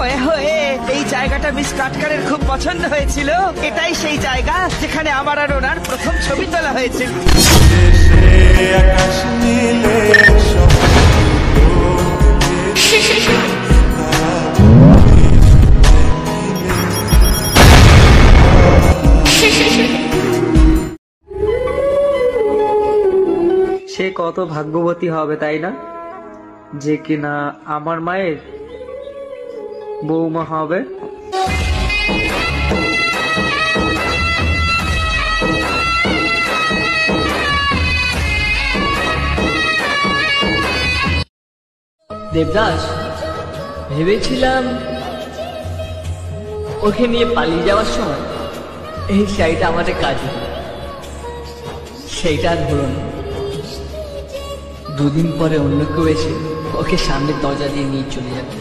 Way হয়ে এই জায়গাটা মিস কাটকারের খুব পছন্দ হয়েছিল। এটাই সেই জায়গা যেখানে আমার আর ওনার প্রথম ছবি তোলা হয়েছিল। সে কত ভাগ্যবতী হবে তাই না, যে কিনা আমার মায়ের বৌমা হবে। দেবদাস, ভেবেছিলাম ওকে নিয়ে পালিয়ে যাওয়ার সময় এই শাড়িটা আমাদের কাজে, সেইটা আর হলো না। দুদিন পরে অন্য কেউ এসে ওকে সামনের দরজা দিয়ে নিয়ে চলে যাবে।